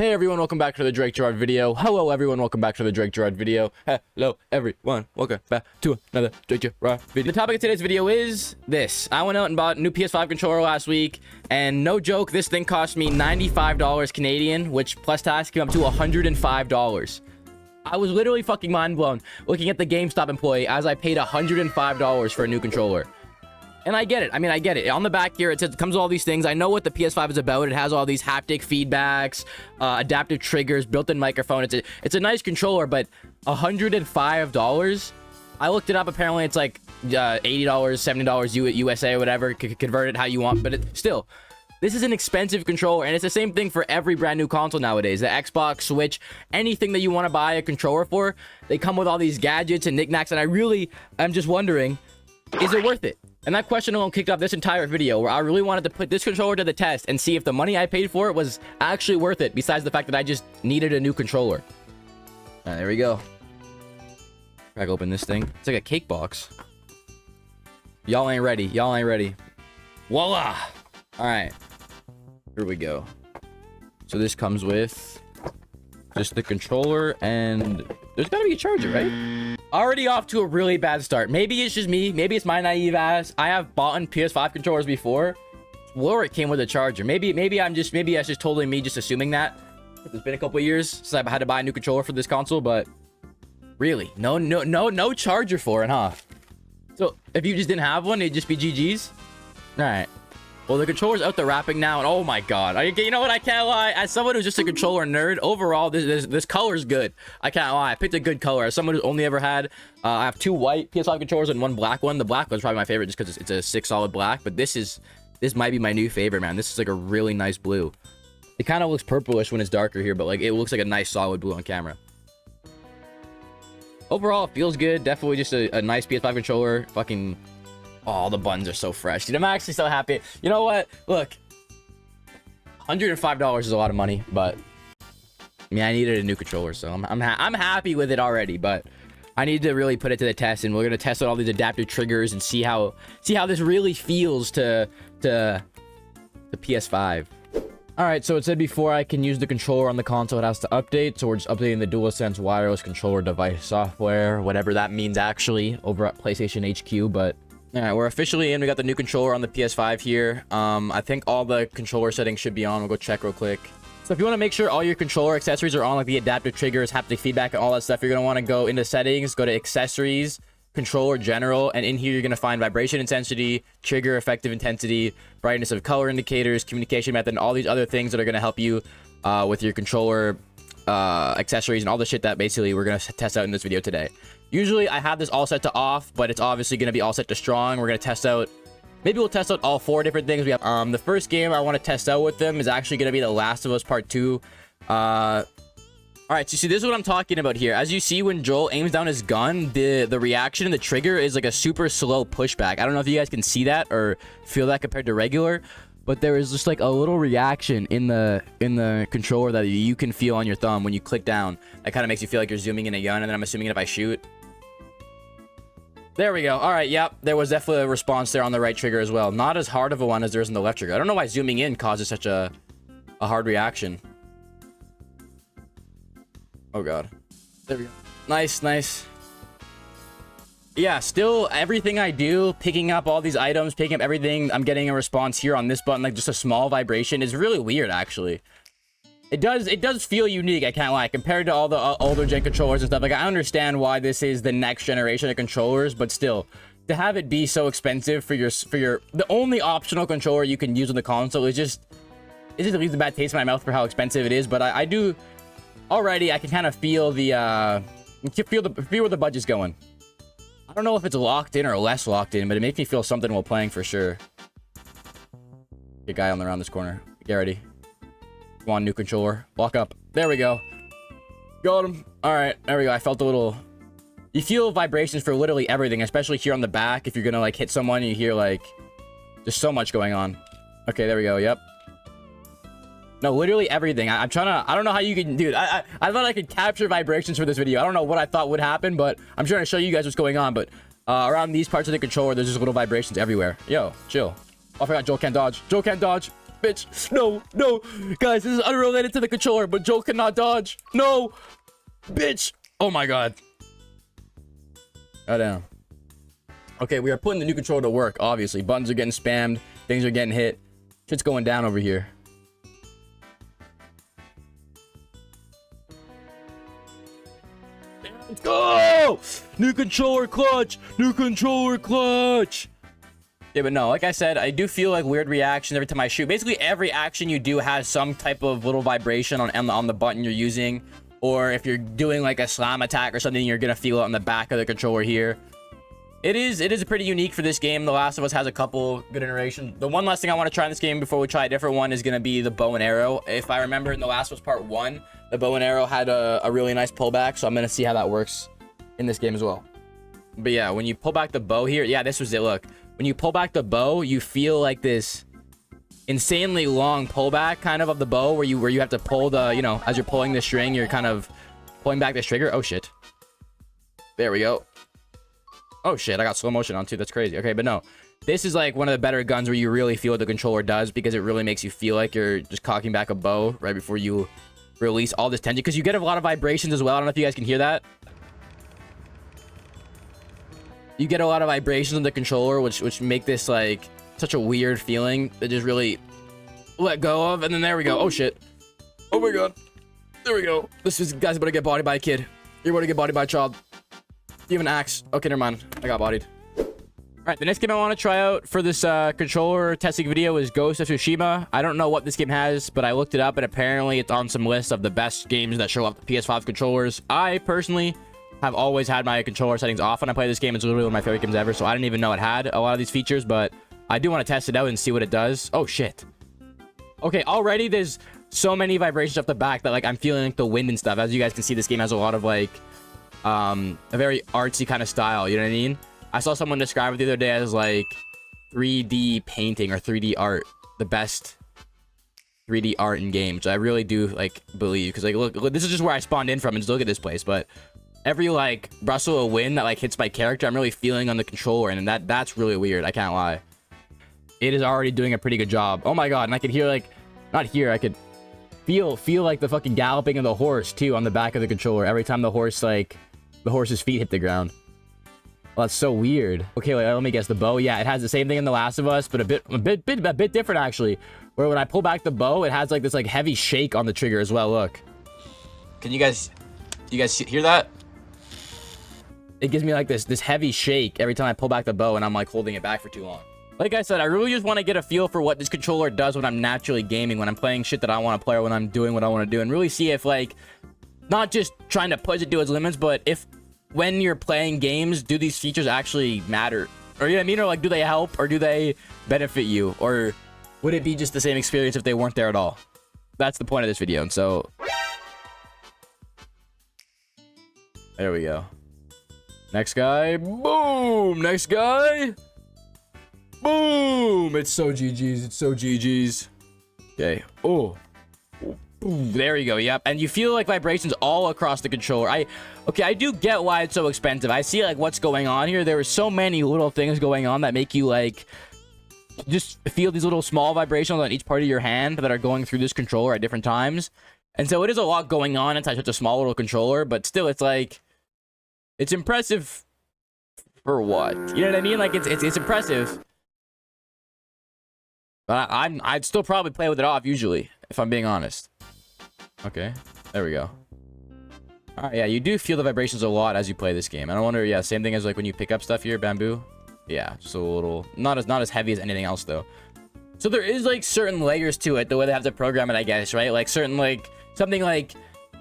Hey everyone, welcome back to the Girard video. Hello everyone, welcome back to the Girard video. Hello everyone, welcome back to another Girard video. The topic of today's video is this. I went out and bought a new PS5 controller last week, and no joke, this thing cost me $95 Canadian, which plus tax came up to $105. I was literally fucking mind blown looking at the GameStop employee as I paid $105 for a new controller. And I get it. I mean, I get it. On the back here, it says it comes with all these things. I know what the PS5 is about. It has all these haptic feedbacks, adaptive triggers, built-in microphone. It's a nice controller, but $105? I looked it up. Apparently, it's like $80, $70 USA or whatever. Convert it how you want. But still, this is an expensive controller, and it's the same thing for every brand new console nowadays. The Xbox, Switch, anything that you want to buy a controller for, they come with all these gadgets and knickknacks, and I really am just wondering, is it worth it? And that question alone kicked off this entire video, where I really wanted to put this controller to the test and see if the money I paid for it was actually worth it, besides the fact that I just needed a new controller. All right, there we go. Crack open this thing. It's like a cake box. Y'all ain't ready. Y'all ain't ready. Voila! All right. Here we go. So this comes with just the controller, and there's gotta be a charger, right? Already off to a really bad start. Maybe it's just me. Maybe it's my naive ass. I have bought PS5 controllers before where it came with a charger. Maybe that's just totally me just assuming that. It's been a couple of years since I've had to buy a new controller for this console, but really, no charger for it, huh? So if you just didn't have one, it'd just be GG's. All right. Well, the controller's out the wrapping now, and oh my god. You know what? I can't lie. As someone who's just a controller nerd, overall, this color's good. I can't lie. I picked a good color. As someone who's only ever had, I have two white PS5 controllers and one black one. The black one's probably my favorite just because it's a 6 solid black, but this might be my new favorite, man. This is like a really nice blue. It kind of looks purplish when it's darker here, but like it looks like a nice solid blue on camera. Overall, it feels good. Definitely just a nice PS5 controller. Fucking... oh, the buttons are so fresh, dude. I'm actually so happy. You know what? Look, $105 is a lot of money, but I mean, I needed a new controller, so I'm happy with it already. But I need to really put it to the test, and we're gonna test out all these adaptive triggers and see how this really feels to the PS5. All right, so it said before I can use the controller on the console, it has to update. So we're just updating the DualSense wireless controller device software, whatever that means actually, over at PlayStation HQ, but. All right, we're officially in. We got the new controller on the PS5 here. I think all the controller settings should be on. We'll go check real quick. So if you want to make sure all your controller accessories are on, like the adaptive triggers, haptic feedback, and all that stuff, you're going to want to go into settings, go to accessories, controller general, and in here you're going to find vibration intensity, trigger effective intensity, brightness of color indicators, communication method, and all these other things that are going to help you with your controller accessories and all the shit that basically we're going to test out in this video today. Usually I have this all set to off, but it's obviously going to be all set to strong. We're going to test out, maybe we'll test out all 4 different things. We have the first game I want to test out with them is actually going to be The Last of Us Part 2. All right, so see, this is what I'm talking about here. As you see, when Joel aims down his gun, the reaction and the trigger is like a super slow pushback. I don't know if you guys can see that or feel that compared to regular, but there is just like a little reaction in the controller that you can feel on your thumb when you click down. That kind of makes you feel like you're zooming in a gun, and then I'm assuming if I shoot. There we go. All right, yep. There was definitely a response there on the right trigger as well. Not as hard of a one as there is in the left trigger. I don't know why zooming in causes such a hard reaction. Oh, God. There we go. Nice, nice. Yeah, still everything I do, picking up all these items, picking up everything, I'm getting a response here on this button, like just a small vibration. Is really weird, actually. It does feel unique, I can't lie, compared to all the older gen controllers and stuff. Like, I understand why this is the next generation of controllers, but still, to have it be so expensive for your the only optional controller you can use on the console is just, it just leaves a bad taste in my mouth for how expensive it is. But I do already, I can kind of feel feel where the budget's going. I don't know if it's locked in or less locked in, but it makes me feel something while playing for sure. Good guy on around this corner. Get ready. Come on, new controller. Walk up. There we go. Got him. All right, there we go. I felt a little... You feel vibrations for literally everything, especially here on the back. If you're gonna like hit someone, you hear like... There's so much going on. Okay, there we go. Yep. No, literally everything. I'm trying to... I don't know how you can... Dude, I thought I could capture vibrations for this video. I don't know what I thought would happen, but I'm trying to show you guys what's going on. But around these parts of the controller, there's just little vibrations everywhere. Yo, chill. Oh, I forgot Joel can't dodge. Joel can't dodge. bitch. No, no. Guys, this is unrelated to the controller, but Joe cannot dodge. No. Bitch. Oh my god. Go down. Okay, we are putting the new controller to work, obviously. Buttons are getting spammed. Things are getting hit. Shit's going down over here. Let's go! New controller clutch! New controller clutch! Yeah, but no, like I said, I do feel like weird reactions every time I shoot. Basically, every action you do has some type of little vibration on the button you're using. Or if you're doing like a slam attack or something, you're gonna feel it on the back of the controller here. It is pretty unique for this game. The Last of Us has a couple good iterations. The one last thing I want to try in this game before we try a different one is gonna be the bow and arrow. If I remember in The Last of Us Part 1, the bow and arrow had a really nice pullback, so I'm gonna see how that works in this game as well. But yeah, when you pull back the bow here, yeah, this was it. Look, when you pull back the bow, you feel like this insanely long pullback kind of the bow where you have to pull the, you know, as you're pulling the string, you're kind of pulling back this trigger. Oh shit. There we go. Oh shit, I got slow motion on too. That's crazy. Okay, but no, this is like one of the better guns where you really feel what the controller does, because it really makes you feel like you're just cocking back a bow right before you release all this tension, because you get a lot of vibrations as well. I don't know if you guys can hear that. You get a lot of vibrations on the controller, which make this like such a weird feeling that just really let go of. And then there we go. Oh shit. Oh my god. There we go. This is, guys, about to get bodied by a kid. You're about to get bodied by a child. You have an axe. Okay, never mind. I got bodied. All right, the next game I want to try out for this controller testing video is Ghost of Tsushima. I don't know what this game has, but I looked it up, and apparently it's on some list of the best games that show up the PS5 controllers. I personally have always had my controller settings off when I play this game. It's literally one of my favorite games ever, so I didn't even know it had a lot of these features, but I do want to test it out and see what it does. Oh, shit. Okay, already there's so many vibrations up the back that, like, I'm feeling like the wind and stuff. As you guys can see, this game has a lot of, like, a very artsy kind of style, you know what I mean? I saw someone describe it the other day as, like, 3D painting or 3D art. The best 3D art in games. I really do, like, believe. Because, like, look, this is just where I spawned in from, and just look at this place, but every, like, rustle of wind that, like, hits my character, I'm really feeling on the controller, and that's really weird. I can't lie. It is already doing a pretty good job. Oh my god, and I could hear, like, not hear, I could feel like the fucking galloping of the horse, too, on the back of the controller. Every time the horse, like, the horse's feet hit the ground. Well, that's so weird. Okay, let me guess. The bow, yeah, it has the same thing in The Last of Us, but a bit different, actually. Where when I pull back the bow, it has, like, this, like, heavy shake on the trigger as well. Look. Can you guys hear that? It gives me, like, this heavy shake every time I pull back the bow, and I'm, like, holding it back for too long. Like I said, I really just want to get a feel for what this controller does when I'm naturally gaming, when I'm playing shit that I want to play, or when I'm doing what I want to do, and really see if, like, not just trying to push it to its limits, but if when you're playing games, do these features actually matter? Or, you know what I mean? Or, like, do they help, or do they benefit you? Or would it be just the same experience if they weren't there at all? That's the point of this video, and so there we go. Next guy. Boom! Next guy. Boom! It's so GG's. It's so GG's. Okay. Oh. Boom. There you go. Yep. And you feel like vibrations all across the controller. Okay, I do get why it's so expensive. I see, like, what's going on here. There are so many little things going on that make you, like, just feel these little small vibrations on each part of your hand that are going through this controller at different times. And so it is a lot going on inside such a small little controller, but still, it's like, it's impressive for what? You know what I mean? Like, it's impressive. But I'd still probably play with it off usually, if I'm being honest. Okay, there we go. All right, yeah, you do feel the vibrations a lot as you play this game. And I wonder, yeah, same thing as, like, when you pick up stuff here, bamboo. Yeah, just a little, not as heavy as anything else though. So there is, like, certain layers to it, the way they have to program it, I guess, right? Like certain, like, something like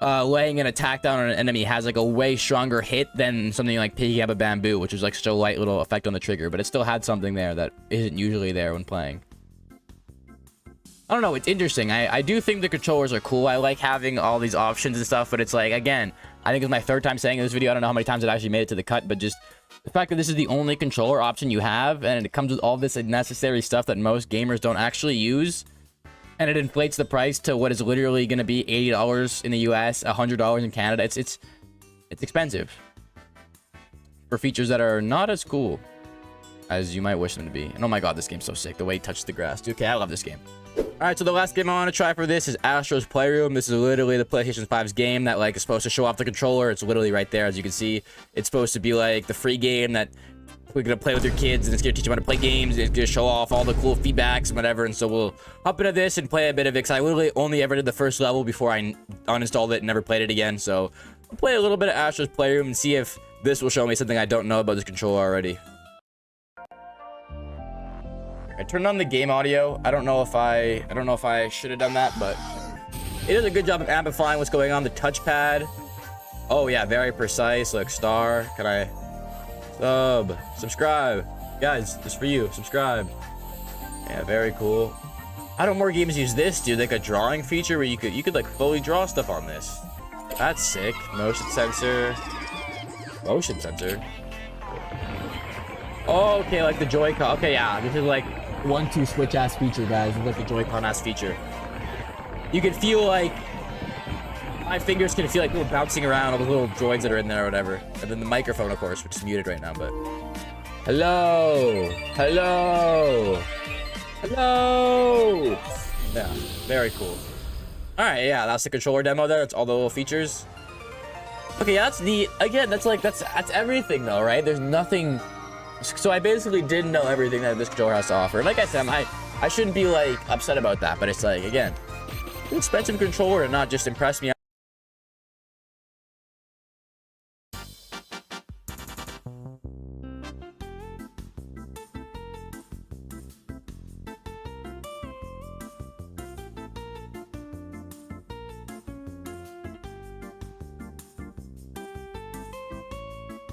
laying an attack down on an enemy has, like, a way stronger hit than something like picking up a bamboo, which is, like, such a light little effect on the trigger, but it still had something there that isn't usually there when playing. I don't know, it's interesting. I do think the controllers are cool. I like having all these options and stuff, but it's like, again, I think it's my third time saying in this video. I don't know how many times it actually made it to the cut, but just the fact that this is the only controller option you have, and it comes with all this unnecessary stuff that most gamers don't actually use, and it inflates the price to what is literally going to be $80 in the US, $100 in Canada. It's expensive for features that are not as cool. as you might wish them to be. And oh my god, this game's so sick. The way it touches the grass. Dude, okay, I love this game. Alright, so the last game I want to try for this is Astro's Playroom. This is literally the PlayStation 5's game that, like, is supposed to show off the controller. It's literally right there, as you can see. It's supposed to be, like, the free game that we're going to play with your kids, and it's going to teach them how to play games, and it's going to show off all the cool feedbacks and whatever. And so we'll hop into this and play a bit of it, because I literally only ever did the first level before I uninstalled it and never played it again. So I'll play a little bit of Astro's Playroom and see if this will show me something I don't know about this controller already. I turned on the game audio. I don't know if I should have done that, but it does a good job of amplifying what's going on. The touchpad. Oh yeah, very precise. Look, star. Can I subscribe? Guys, just for you. Subscribe. Yeah, very cool. How do more games use this, dude? Like a drawing feature where you could like fully draw stuff on this. That's sick. Motion sensor. Motion sensor. Oh, okay, like the Joy-Con. Okay, yeah, this is like 1-2 switch ass feature, guys. It's like the Joy-Con ass feature. You can feel like my fingers can feel like little bouncing around all the little droids that are in there or whatever. And then the microphone, of course, which is muted right now, but hello, yeah, very cool. All right, yeah, that's the controller demo there. It's all the little features. Okay, that's neat. Again, that's everything though, right? There's nothing. So I basically didn't know everything that this controller has to offer. Like I said, I shouldn't be like upset about that, but it's like, again, an expensive controller and not just impress me.